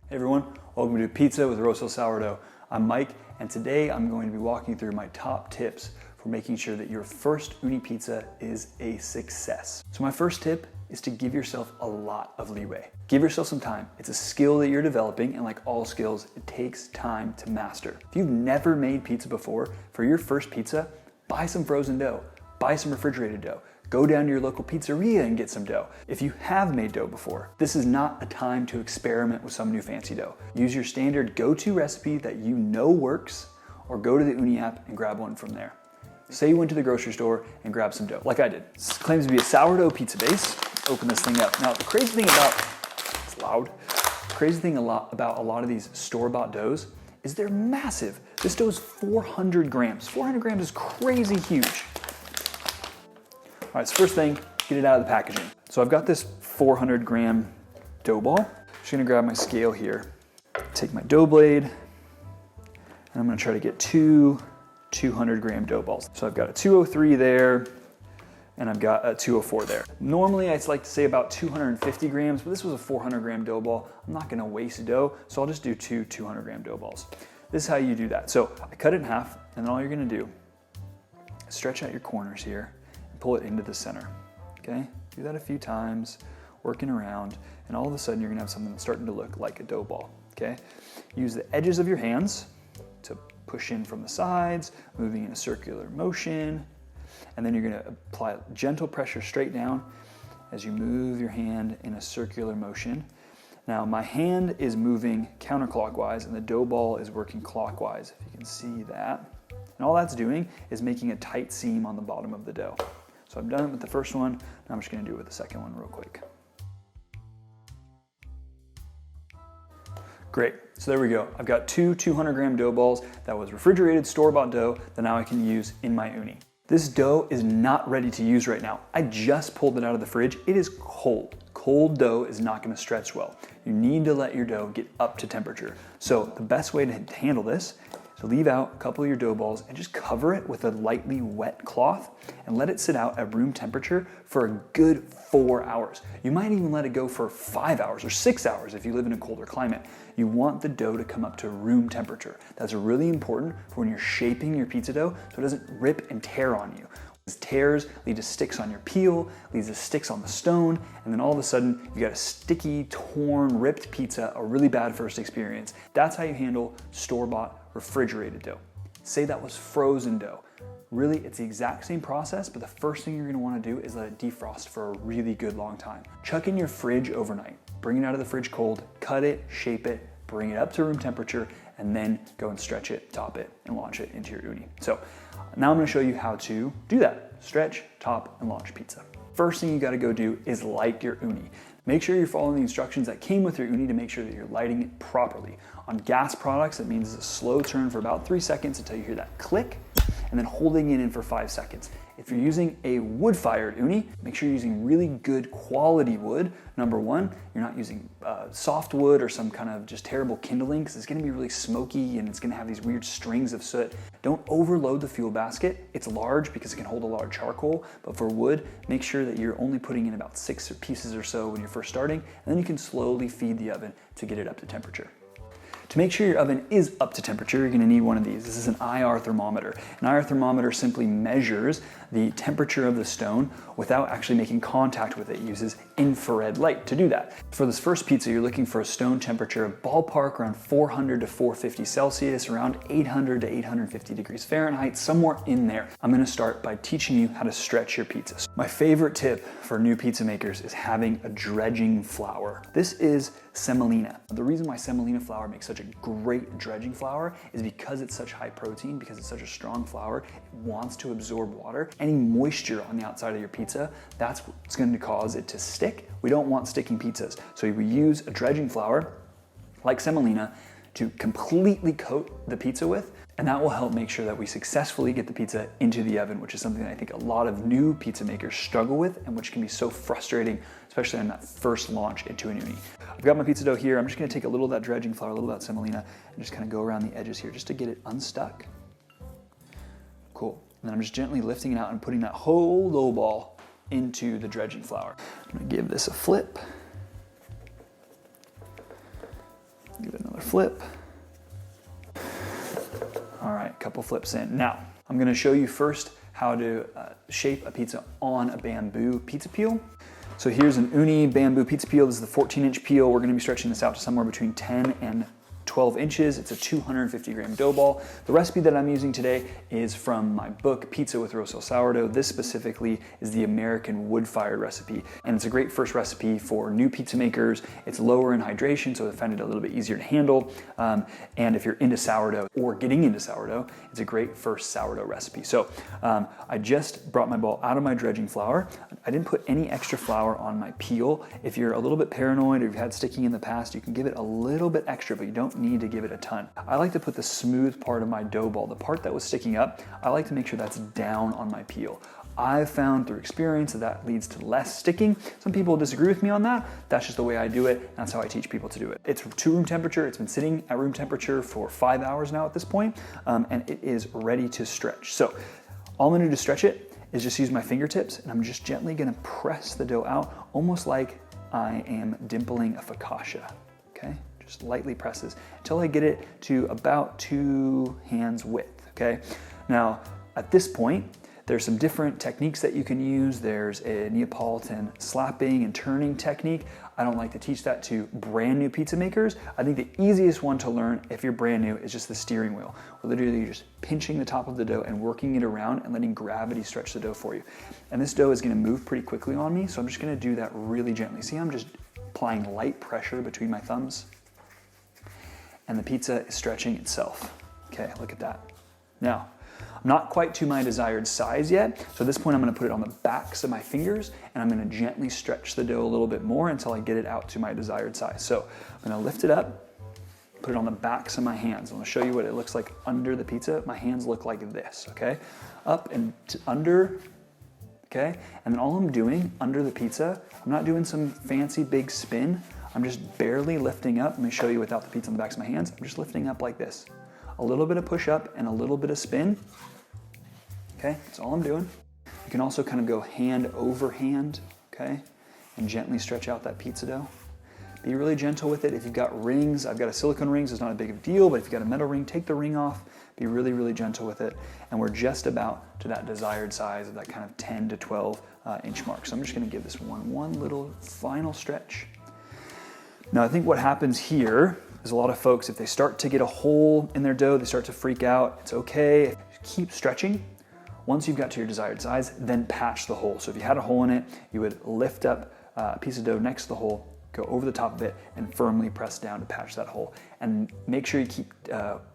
Hey everyone, welcome to Pizza with Rosehill Sourdough. I'm Mike, and today I'm going to be walking through my top tips for making sure that your first Ooni Pizza is a success. So my first tip is to give yourself a lot of leeway. Give yourself some time. It's a skill that you're developing, and like all skills, it takes time to master. If you've never made pizza before, for your first pizza, buy some frozen dough, buy some refrigerated dough. Go down to your local pizzeria and get some dough. If you have made dough before, this is not a time to experiment with some new fancy dough. Use your standard go-to recipe that you know works, or go to the Ooni app and grab one from there. Say you went to the grocery store and grabbed some dough, like I did. This claims to be a sourdough pizza base. Open this thing up. Now, the crazy thing about, it's loud, the crazy thing about a lot of these store-bought doughs is they're massive. This dough is 400 grams. 400 grams is crazy huge. All right, so first thing, get it out of the packaging. So I've got this 400 gram dough ball. I'm just gonna grab my scale here, take my dough blade, and I'm gonna try to get two 200 gram dough balls. So I've got a 203 there, and I've got a 204 there. Normally I'd like to say about 250 grams, but this was a 400 gram dough ball. I'm not gonna waste dough, so I'll just do two 200 gram dough balls. This is how you do that. So I cut it in half, and then all you're gonna do is stretch out your corners here, pull it into the center, okay? Do that a few times, working around, and all of a sudden you're gonna have something that's starting to look like a dough ball, okay? Use the edges of your hands to push in from the sides, moving in a circular motion, and then you're gonna apply gentle pressure straight down as you move your hand in a circular motion. Now my hand is moving counterclockwise and the dough ball is working clockwise, if you can see that. And all that's doing is making a tight seam on the bottom of the dough. So I've done it with the first one, now I'm just gonna do it with the second one real quick. Great, so there we go. I've got two 200 gram dough balls that was refrigerated store-bought dough that now I can use in my Ooni. This dough is not ready to use right now. I just pulled it out of the fridge. It is cold. Cold dough is not gonna stretch well. You need to let your dough get up to temperature. So the best way to handle this, so leave out a couple of your dough balls and just cover it with a lightly wet cloth and let it sit out at room temperature for a good 4 hours. You might even let it go for 5 hours or 6 hours if you live in a colder climate. You want the dough to come up to room temperature. That's really important for when you're shaping your pizza dough so it doesn't rip and tear on you. Tears lead to sticks on your peel, leads to sticks on the stone, and then all of a sudden you got a sticky, torn, ripped pizza, a really bad first experience. That's how you handle store-bought refrigerated dough. Say that was frozen dough. Really, it's the exact same process, but the first thing you're gonna wanna do is let it defrost for a really good long time. Chuck in your fridge overnight. Bring it out of the fridge cold, cut it, shape it, bring it up to room temperature, and then go and stretch it, top it, and launch it into your Ooni. So now I'm gonna show you how to do that. Stretch, top, and launch pizza. First thing you gotta go do is light your Ooni. Make sure you're following the instructions that came with your Ooni to make sure that you're lighting it properly. On gas products, that means it's a slow turn for about 3 seconds until you hear that click, and then holding it in for 5 seconds. If you're using a wood-fired Ooni, make sure you're using really good quality wood. Number one, you're not using soft wood or some kind of just terrible kindling, because it's gonna be really smoky and it's gonna have these weird strings of soot. Don't overload the fuel basket. It's large because it can hold a lot of charcoal, but for wood, make sure that you're only putting in about 6 pieces or so when you're first starting, and then you can slowly feed the oven to get it up to temperature. To make sure your oven is up to temperature, you're gonna need one of these. This is an IR thermometer. An IR thermometer simply measures the temperature of the stone without actually making contact with it. It uses infrared light to do that. For this first pizza, you're looking for a stone temperature of ballpark around 400 to 450 Celsius, around 800 to 850 degrees Fahrenheit, somewhere in there. I'm gonna start by teaching you how to stretch your pizzas. My favorite tip for new pizza makers is having a dredging flour. This is semolina. The reason why semolina flour makes such a great dredging flour is because it's such high protein, because it's such a strong flour, it wants to absorb water. Any moisture on the outside of your pizza, that's what's going to cause it to stick. We don't want sticking pizzas. So we use a dredging flour, like semolina, to completely coat the pizza with, and that will help make sure that we successfully get the pizza into the oven, which is something that I think a lot of new pizza makers struggle with and which can be so frustrating, especially on that first launch into an Ooni. I've got my pizza dough here. I'm just gonna take a little of that dredging flour, a little of that semolina, and just kind of go around the edges here just to get it unstuck. Cool. And then I'm just gently lifting it out and putting that whole dough ball into the dredging flour. I'm gonna give this a flip. Another flip. All right, a couple flips in. Now, I'm gonna show you first how to shape a pizza on a bamboo pizza peel. So here's an Ooni bamboo pizza peel. This is the 14-inch peel. We're gonna be stretching this out to somewhere between 10 and 12 inches. It's a 250 gram dough ball. The recipe that I'm using today is from my book, Pizza with Rosehill Sourdough. This specifically is the American wood-fired recipe, and it's a great first recipe for new pizza makers. It's lower in hydration, so I find it a little bit easier to handle. And if you're into sourdough or getting into sourdough, it's a great first sourdough recipe. So I just brought my ball out of my dredging flour. I didn't put any extra flour on my peel. If you're a little bit paranoid or you've had sticking in the past, you can give it a little bit extra, but you don't need to give it a ton. I like to put the smooth part of my dough ball, the part that was sticking up, I like to make sure that's down on my peel. I've found through experience that leads to less sticking. Some people disagree with me on that. That's just the way I do it. That's how I teach people to do it. It's to room temperature. It's been sitting at room temperature for 5 hours now at this point, and it is ready to stretch. So all I'm gonna do to stretch it is just use my fingertips, and I'm just gently gonna press the dough out, almost like I am dimpling a focaccia, okay? Just lightly presses until I get it to about 2 hands width, okay? Now, at this point, there's some different techniques that you can use. There's a Neapolitan slapping and turning technique. I don't like to teach that to brand new pizza makers. I think the easiest one to learn if you're brand new is just the steering wheel. Where literally you're just pinching the top of the dough and working it around and letting gravity stretch the dough for you. And this dough is gonna move pretty quickly on me, so I'm just gonna do that really gently. See, I'm just applying light pressure between my thumbs, and the pizza is stretching itself. Okay, look at that. Now, I'm not quite to my desired size yet, so at this point I'm gonna put it on the backs of my fingers, and I'm gonna gently stretch the dough a little bit more until I get it out to my desired size. So I'm gonna lift it up, put it on the backs of my hands. I'm gonna show you what it looks like under the pizza. My hands look like this, okay? Up and under, okay? And then all I'm doing under the pizza, I'm not doing some fancy big spin. I'm just barely lifting up. Let me show you without the pizza on the backs of my hands. I'm just lifting up like this. A little bit of push up and a little bit of spin. Okay, that's all I'm doing. You can also kind of go hand over hand, okay? And gently stretch out that pizza dough. Be really gentle with it. If you've got rings, I've got a silicone ring, so it's not a big of a deal, but if you've got a metal ring, take the ring off. Be really, really gentle with it. And we're just about to that desired size of that kind of 10 to 12 inch mark. So I'm just gonna give this one little final stretch. Now, I think what happens here is a lot of folks, if they start to get a hole in their dough, they start to freak out. It's okay. Keep stretching. Once you've got to your desired size, then patch the hole. So if you had a hole in it, you would lift up a piece of dough next to the hole, go over the top of it, and firmly press down to patch that hole. And make sure you keep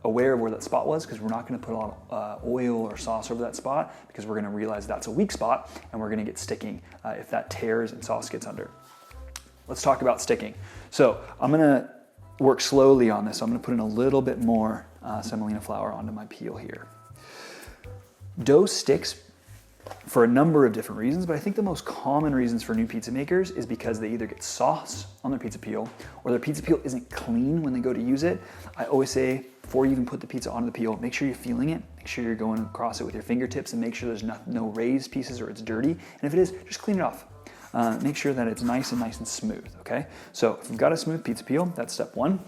aware of where that spot was, because we're not gonna put on oil or sauce over that spot, because we're gonna realize that's a weak spot, and we're gonna get sticking if that tears and sauce gets under. Let's talk about sticking. So I'm gonna work slowly on this. So I'm gonna put in a little bit more semolina flour onto my peel here. Dough sticks for a number of different reasons, but I think the most common reasons for new pizza makers is because they either get sauce on their pizza peel or their pizza peel isn't clean when they go to use it. I always say, before you even put the pizza onto the peel, make sure you're feeling it, make sure you're going across it with your fingertips, and make sure there's no raised pieces or it's dirty. And if it is, just clean it off. Make sure that it's nice and smooth, okay? So if we've got a smooth pizza peel, that's step one.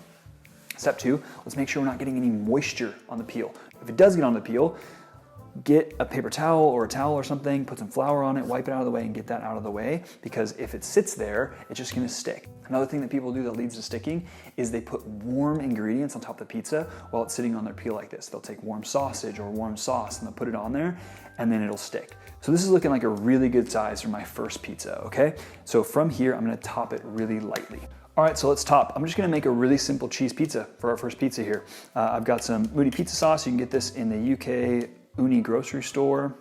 Step two, let's make sure we're not getting any moisture on the peel. If it does get on the peel, get a paper towel or a towel or something, put some flour on it, wipe it out of the way, and get that out of the way, because if it sits there, it's just gonna stick. Another thing that people do that leads to sticking is they put warm ingredients on top of the pizza while it's sitting on their peel like this. They'll take warm sausage or warm sauce and they'll put it on there, and then it'll stick. So this is looking like a really good size for my first pizza, okay? So from here, I'm gonna top it really lightly. All right, so let's top. I'm just gonna make a really simple cheese pizza for our first pizza here. I've got some Ooni Pizza sauce. You can get this in the UK Ooni grocery store,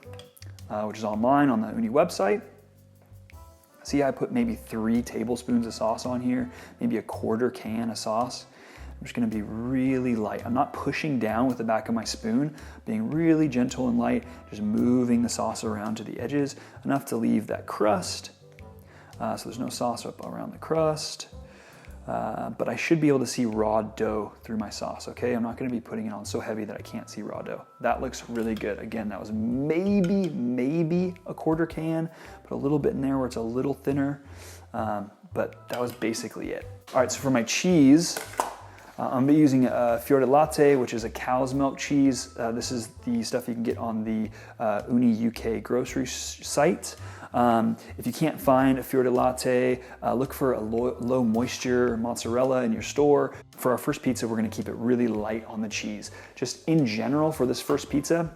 which is online on the Ooni website. See, I put maybe 3 tablespoons of sauce on here, maybe a quarter can of sauce. I'm just gonna be really light. I'm not pushing down with the back of my spoon, being really gentle and light, just moving the sauce around to the edges, enough to leave that crust. So there's no sauce up around the crust. But I should be able to see raw dough through my sauce, okay? I'm not gonna be putting it on so heavy that I can't see raw dough. That looks really good. Again, that was maybe a quarter can, put a little bit in there where it's a little thinner, but that was basically it. All right, so for my cheese, I'm gonna be using a Fior Latte, which is a cow's milk cheese. This is the stuff you can get on the Ooni UK grocery site. If you can't find a Fior Latte, look for a low moisture mozzarella in your store. For our first pizza, we're gonna keep it really light on the cheese. Just in general, for this first pizza,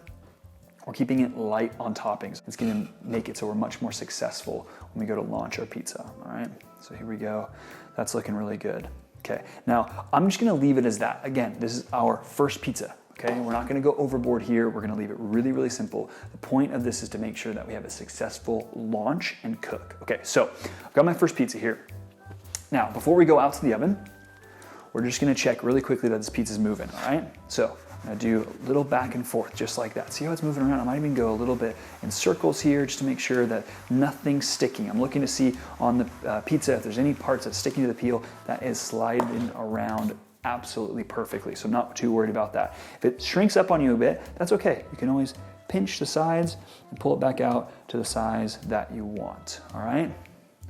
we're keeping it light on toppings. It's gonna make it so we're much more successful when we go to launch our pizza, all right? So here we go. That's looking really good. Okay, now I'm just gonna leave it as that. Again, this is our first pizza, okay? We're not gonna go overboard here. We're gonna leave it really, really simple. The point of this is to make sure that we have a successful launch and cook. Okay, so I've got my first pizza here. Now, before we go out to the oven, we're just gonna check really quickly that this pizza's moving, all right? So I'm gonna do a little back and forth, just like that. See how it's moving around? I might even go a little bit in circles here just to make sure that nothing's sticking. I'm looking to see on the pizza if there's any parts that's sticking to the peel that is sliding around absolutely perfectly. So I'm not too worried about that. If it shrinks up on you a bit, that's okay. You can always pinch the sides and pull it back out to the size that you want, all right?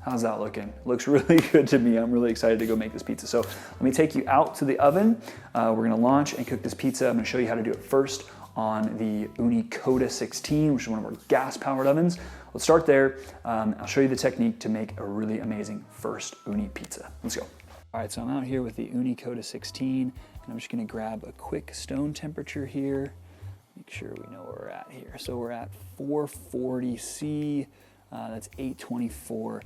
How's that looking? Looks really good to me. I'm really excited to go make this pizza. So let me take you out to the oven. We're gonna launch and cook this pizza. I'm gonna show you how to do it first on the Ooni Coda 16, which is one of our gas-powered ovens. Let's start there. I'll show you the technique to make a really amazing first Ooni pizza. Let's go. All right, so I'm out here with the Ooni Coda 16, and I'm just gonna grab a quick stone temperature here. Make sure we know where we're at here. So we're at 440 C, that's 824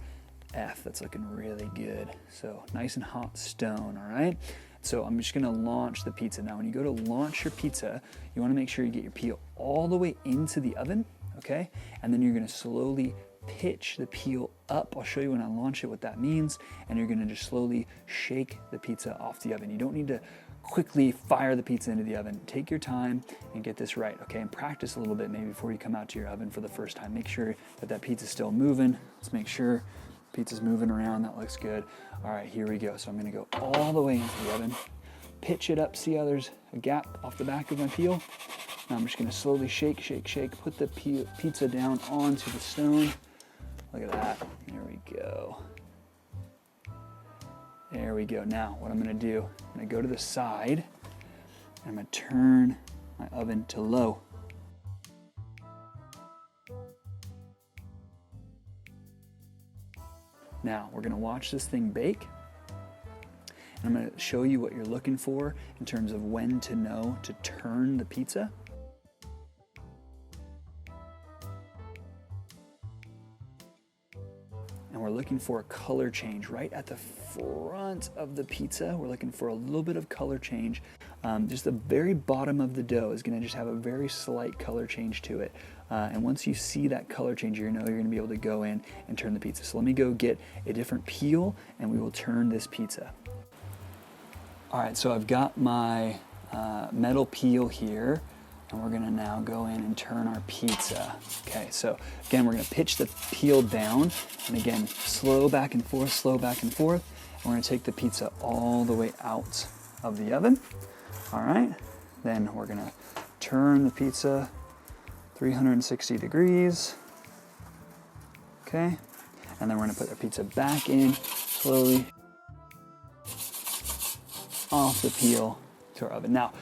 F. That's looking really good. So nice and hot stone, all right? So I'm just gonna launch the pizza. Now when you go to launch your pizza, you wanna make sure you get your peel all the way into the oven, okay? And then you're gonna slowly pitch the peel up. I'll show you when I launch it what that means. And you're gonna just slowly shake the pizza off the oven. You don't need to quickly fire the pizza into the oven. Take your time and get this right, okay? And practice a little bit maybe before you come out to your oven for the first time. Make sure that that pizza's still moving. Let's make sure pizza's moving around, that looks good. All right, here we go. So I'm gonna go all the way into the oven, pitch it up, see how there's a gap off the back of my peel? Now I'm just gonna slowly shake, shake, shake, put the pizza down onto the stone. Look at that, there we go. There we go. Now what I'm gonna do, I'm gonna go to the side, and I'm gonna turn my oven to low. Now, we're gonna watch this thing bake, and I'm gonna show you what you're looking for in terms of when to know to turn the pizza. And we're looking for a color change right at the front of the pizza. We're looking for a little bit of color change. Just the very bottom of the dough is gonna just have a very slight color change to it. And once you see that color change, you know you're gonna be able to go in and turn the pizza. So let me go get a different peel and we will turn this pizza. All right, so I've got my metal peel here, and we're gonna now go in and turn our pizza. Okay, so again, we're gonna pitch the peel down, and again, slow back and forth, slow back and forth. And we're gonna take the pizza all the way out of the oven. All right, then we're gonna turn the pizza 360 degrees. Okay, and then we're gonna put our pizza back in slowly off the peel to our oven. Now,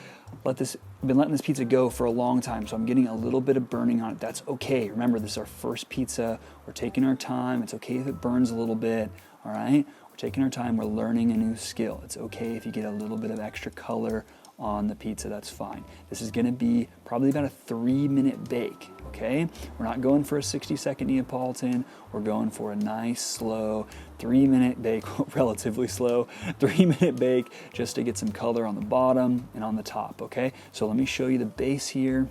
I've been letting this pizza go for a long time, so I'm getting a little bit of burning on it. That's okay. Remember, this is our first pizza. We're taking our time. It's okay if it burns a little bit, all right? We're taking our time. We're learning a new skill. It's okay if you get a little bit of extra color on the pizza, that's fine. This is gonna be probably about a 3-minute bake, okay? We're not going for a 60-second Neapolitan. We're going for a nice, slow 3-minute bake, relatively slow 3-minute bake, just to get some color on the bottom and on the top, okay? So let me show you the base here.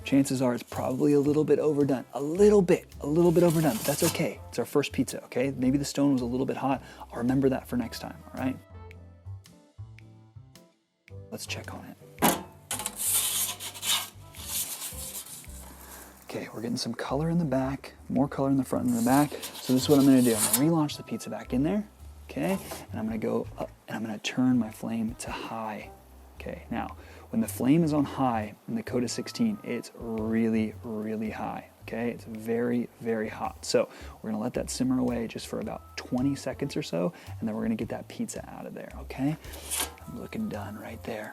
Chances are it's probably a little bit overdone, a little bit overdone, but that's okay. It's our first pizza, okay? Maybe the stone was a little bit hot. I'll remember that for next time, all right? Let's check on it. Okay, we're getting some color in the back, more color in the front and the back. So this is what I'm gonna do. I'm gonna relaunch the pizza back in there, okay? And I'm gonna go up and I'm gonna turn my flame to high. Okay, now, when the flame is on high in the Coda 16, it's really, really high, okay? It's very, very hot. So we're gonna let that simmer away just for about 20 seconds or so, and then we're gonna get that pizza out of there, okay? I'm looking done right there.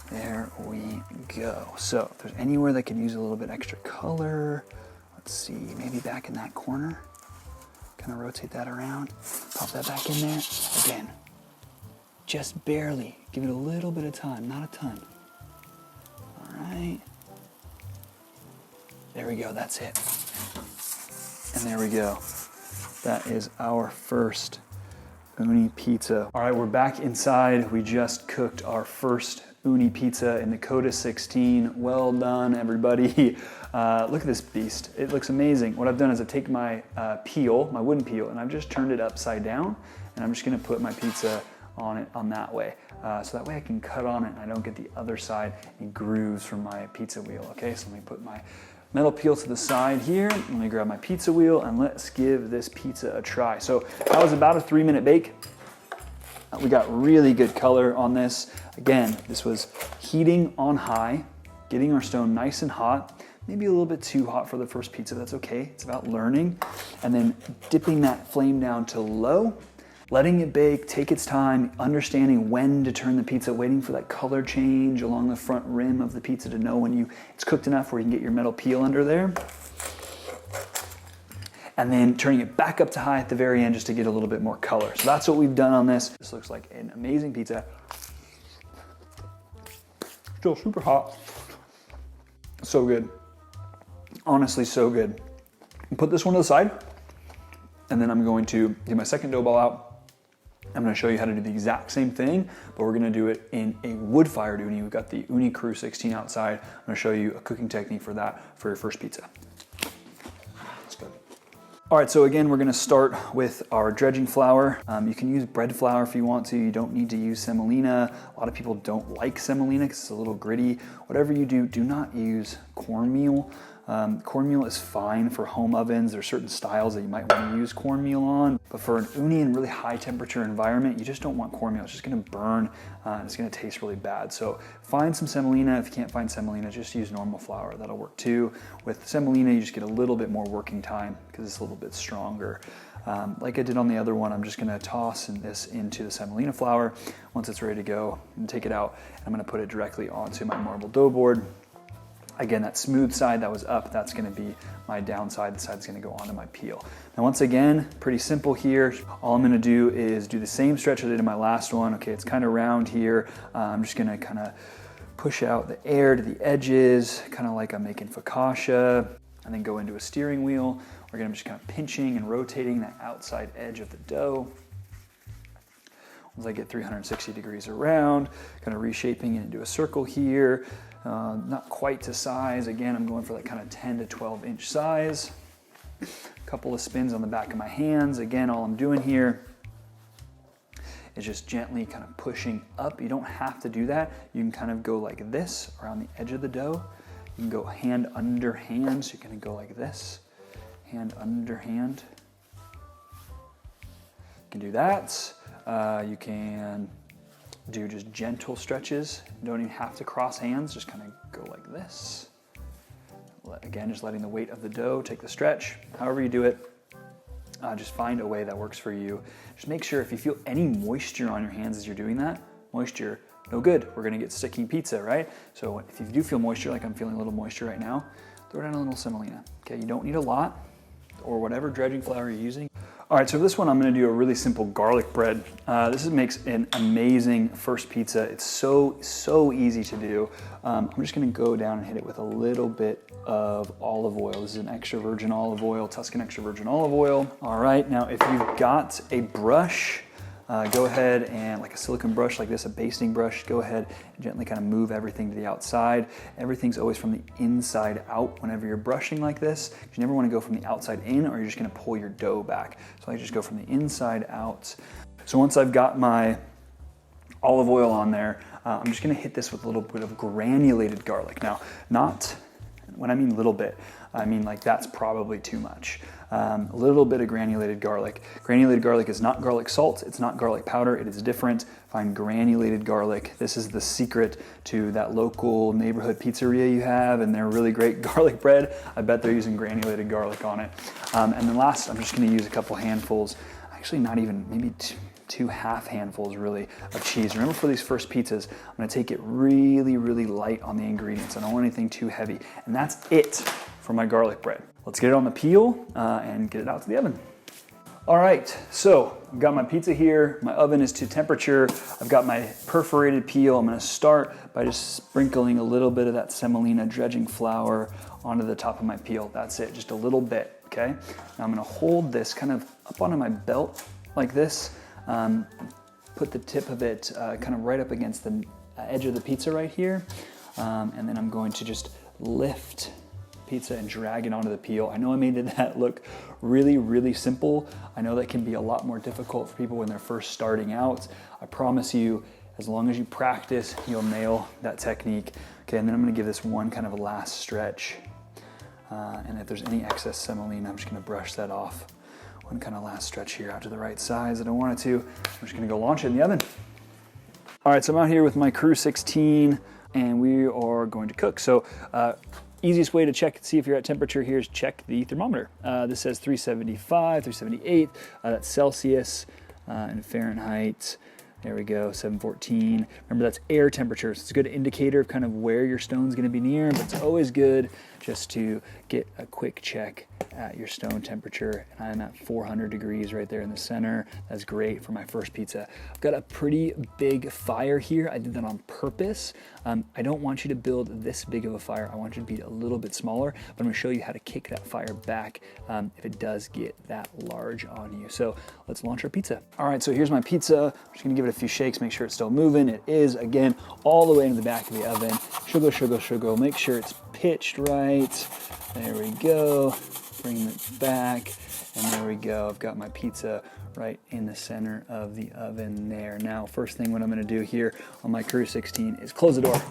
There we go. So if there's anywhere that can use a little bit extra color, let's see, maybe back in that corner. Kind of rotate that around, pop that back in there. Again, just barely. Give it a little bit of time, not a ton. All right. There we go, that's it. And there we go. That is our first Ooni Pizza. All right, we're back inside. We just cooked our first Ooni Pizza in the Coda 16. Well done, everybody. Look at this beast. It looks amazing. What I've done is I've taken my peel, my wooden peel, and I've just turned it upside down, and I'm just gonna put my pizza on it on that way. So that way I can cut on it and I don't get the other side and grooves from my pizza wheel, okay? So let me put my metal peel to the side here. Let me grab my pizza wheel and let's give this pizza a try. So that was about a 3-minute bake. We got really good color on this. Again, this was heating on high, getting our stone nice and hot, maybe a little bit too hot for the first pizza, that's okay. It's about learning. And then dipping that flame down to low, letting it bake, take its time, understanding when to turn the pizza, waiting for that color change along the front rim of the pizza to know when it's cooked enough where you can get your metal peel under there. And then turning it back up to high at the very end just to get a little bit more color. So that's what we've done on this. This looks like an amazing pizza. Still super hot. So good. Honestly, so good. Put this one to the side, and then I'm going to get my second dough ball out. I'm gonna show you how to do the exact same thing, but we're gonna do it in a wood-fired Ooni. We've got the Ooni Crew 16 outside. I'm gonna show you a cooking technique for that for your first pizza. Let's go. All right, so again, we're gonna start with our dredging flour. You can use bread flour if you want to. You don't need to use semolina. A lot of people don't like semolina because it's a little gritty. Whatever you do, do not use cornmeal. Cornmeal is fine for home ovens. There's certain styles that you might want to use cornmeal on, but for an Ooni in really high temperature environment, you just don't want cornmeal. It's just gonna burn and it's gonna taste really bad. So find some semolina. If you can't find semolina, just use normal flour. That'll work too. With semolina, you just get a little bit more working time because it's a little bit stronger. Like I did on the other one, I'm just gonna toss this into the semolina flour. Once it's ready to go, and take it out, I'm gonna put it directly onto my marble dough board. Again, that smooth side that was up, that's gonna be my downside. The side that's gonna go onto my peel. Now, once again, pretty simple here. All I'm gonna do is do the same stretch I did in my last one. Okay, it's kind of round here. I'm just gonna kind of push out the air to the edges, kind of like I'm making focaccia, and then go into a steering wheel. We're gonna just kind of pinching and rotating that outside edge of the dough. Once I get 360 degrees around, kind of reshaping it into a circle here. Not quite to size. Again, I'm going for that kind of 10 to 12 inch size. A couple of spins on the back of my hands. Again, all I'm doing here is just gently kind of pushing up. You don't have to do that. You can kind of go like this around the edge of the dough. You can go hand under hand. So you're gonna go like this, hand under hand. You can do that. You can do just gentle stretches. You don't even have to cross hands, just kind of go like this. Again, just letting the weight of the dough take the stretch. However you do it, just find a way that works for you. Just make sure if you feel any moisture on your hands as you're doing that, moisture, no good. We're gonna get sticky pizza, right? So if you do feel moisture, like I'm feeling a little moisture right now, throw down a little semolina. Okay, you don't need a lot, or whatever dredging flour you're using. All right, so for this one, I'm gonna do a really simple garlic bread. This makes an amazing first pizza. It's so easy to do. I'm just gonna go down and hit it with a little bit of olive oil. This is an extra virgin olive oil, Tuscan extra virgin olive oil. All right, now if you've got a brush, go ahead and, like a silicone brush like this, a basting brush, go ahead and gently kind of move everything to the outside. Everything's always from the inside out whenever you're brushing like this. You never want to go from the outside in, or you're just going to pull your dough back. So I just go from the inside out. So once I've got my olive oil on there, I'm just going to hit this with a little bit of granulated garlic. Now, not When I mean little bit, I mean like that's probably too much. A little bit of granulated garlic. Granulated garlic is not garlic salt, it's not garlic powder, it is different. Find granulated garlic. This is the secret to that local neighborhood pizzeria you have and their really great garlic bread. I bet they're using granulated garlic on it. And then last, I'm just gonna use a couple handfuls, actually not even, maybe two half handfuls really of cheese. Remember, for these first pizzas, I'm gonna take it really, really light on the ingredients. I don't want anything too heavy. And that's it for my garlic bread. Let's get it on the peel and get it out to the oven. All right, so I've got my pizza here. My oven is to temperature. I've got my perforated peel. I'm gonna start by just sprinkling a little bit of that semolina dredging flour onto the top of my peel. That's it, just a little bit, okay? Now I'm gonna hold this kind of up onto my belt like this. Put the tip of it kind of right up against the edge of the pizza right here. And then I'm going to just lift pizza and drag it onto the peel. I know I made that look really, really simple. I know that can be a lot more difficult for people when they're first starting out. I promise you, as long as you practice, you'll nail that technique. Okay, and then I'm gonna give this one kind of a last stretch. And if there's any excess semolina, I'm just gonna brush that off. One kind of last stretch here out to the right size that I want it to. I'm just gonna go launch it in the oven. All right, so I'm out here with my Crew 16 and we are going to cook. So easiest way to check and see if you're at temperature here is check the thermometer. This says 375, 378, that's Celsius, and Fahrenheit. There we go, 714. Remember, that's air temperature, so it's a good indicator of kind of where your stone's gonna be near, but it's always good just to get a quick check at your stone temperature. And I'm at 400 degrees right there in the center. That's great for my first pizza. I've got a pretty big fire here. I did that on purpose. I don't want you to build this big of a fire. I want you to be a little bit smaller, but I'm gonna show you how to kick that fire back if it does get that large on you. So let's launch our pizza. All right, so here's my pizza. I'm just gonna give it a few shakes, make sure it's still moving. It is, again, all the way into the back of the oven. Sugar, sugar, sugar. Make sure it's pitched right. There we go. Bring it back, and there we go. I've got my pizza right in the center of the oven there. Now, first thing what I'm gonna do here on my Crew 16 is close the door.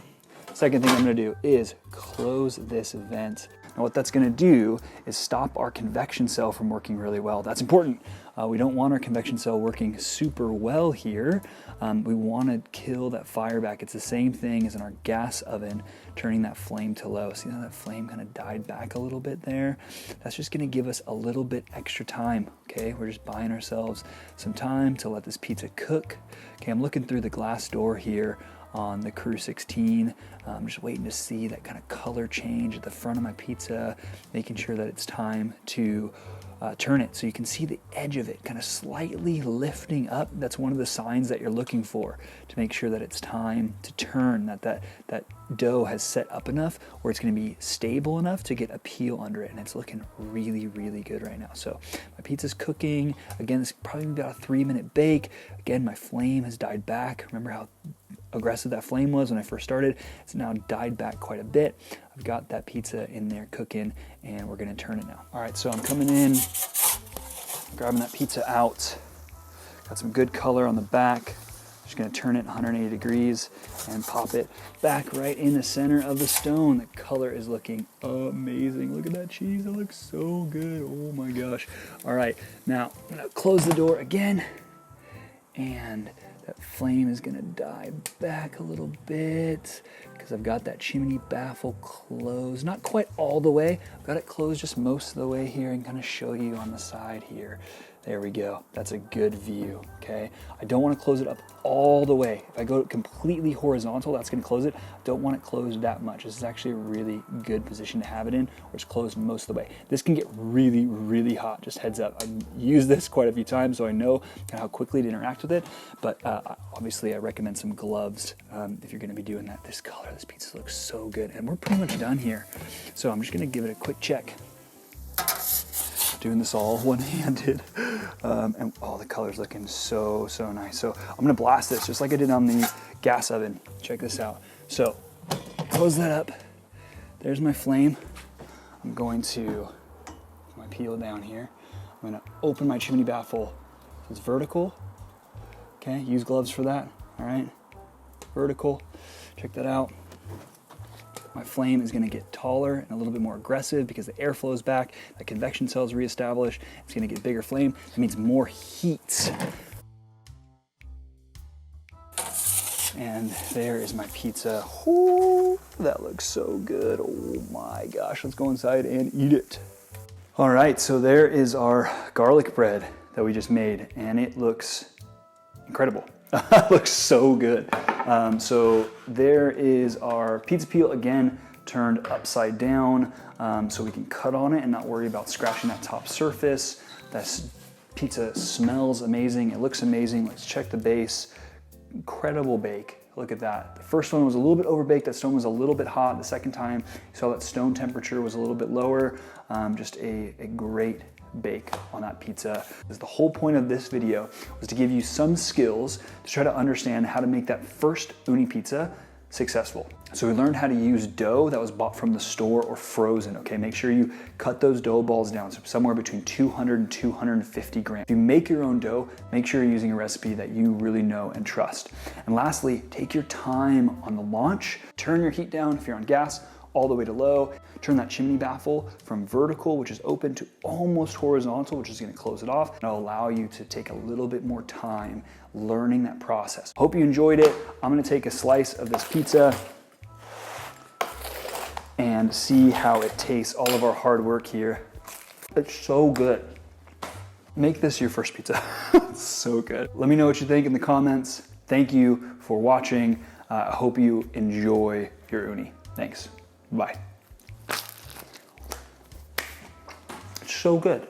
Second thing I'm gonna do is close this vent. Now what that's gonna do is stop our convection cell from working really well. That's important. We don't want our convection cell working super well here. We wanna kill that fire back. It's the same thing as in our gas oven, turning that flame to low. See how that flame kind of died back a little bit there? That's just gonna give us a little bit extra time, okay? We're just buying ourselves some time to let this pizza cook. Okay, I'm looking through the glass door here on the Crew 16. I'm just waiting to see that kind of color change at the front of my pizza, making sure that it's time to turn it. So you can see the edge of it kind of slightly lifting up. That's one of the signs that you're looking for to make sure that it's time to turn, that dough has set up enough where it's gonna be stable enough to get a peel under it. And it's looking really, really good right now. So my pizza's cooking. Again, it's probably about a 3-minute bake. Again, my flame has died back. Remember how aggressive that flame was when I first started? It's now died back quite a bit. I've got that pizza in there cooking and we're gonna turn it now. All right, so I'm coming in, grabbing that pizza out. Got some good color on the back. Just gonna turn it 180 degrees and pop it back right in the center of the stone. The color is looking amazing. Look at that cheese, it looks so good. Oh my gosh. All right, now I'm gonna close the door again and that flame is gonna die back a little bit because I've got that chimney baffle closed. Not quite all the way. I've got it closed just most of the way here and kind of show you on the side here. There we go. That's a good view, okay? I don't want to close it up all the way. If I go completely horizontal, that's going to close it. I don't want it closed that much. This is actually a really good position to have it in, where it's closed most of the way. This can get really, really hot, just heads up. I've used this quite a few times, so I know how quickly to interact with it, but obviously I recommend some gloves if you're going to be doing that. This color, this pizza looks so good, and we're pretty much done here. So I'm just going to give it a quick check. Doing this all one-handed, and oh, the color's looking so nice. So I'm gonna blast this just like I did on the gas oven. Check this out. So close that up. There's my flame. I'm going to put my peel down here. I'm gonna open my chimney baffle. It's vertical. Okay, use gloves for that. All right, vertical. Check that out. My flame is gonna get taller and a little bit more aggressive because the air flows back, the convection cells reestablish, it's gonna get bigger flame. That means more heat. And there is my pizza. Ooh, that looks so good. Oh my gosh, let's go inside and eat it. All right, so there is our garlic bread that we just made, and it looks incredible. It looks so good. So there is our pizza peel, again, turned upside down, so we can cut on it and not worry about scratching that top surface. That pizza smells amazing, it looks amazing. Let's check the base. Incredible bake. Look at that. The first one was a little bit overbaked. That stone was a little bit hot. The second time, you saw that stone temperature was a little bit lower. Just a great bake on that pizza. The whole point of this video was to give you some skills to try to understand how to make that first Ooni pizza successful. So we learned how to use dough that was bought from the store or frozen, okay? Make sure you cut those dough balls down, so somewhere between 200 and 250 grams. If you make your own dough, make sure you're using a recipe that you really know and trust. And lastly, take your time on the launch. Turn your heat down if you're on gas, all the way to low. Turn that chimney baffle from vertical, which is open, to almost horizontal, which is gonna close it off. And it'll allow you to take a little bit more time learning that process. Hope you enjoyed it. I'm gonna take a slice of this pizza and see how it tastes, all of our hard work here. It's so good. Make this your first pizza. It's so good. Let me know what you think in the comments. Thank you for watching. I hope you enjoy your Ooni. Thanks. Bye. It's so good.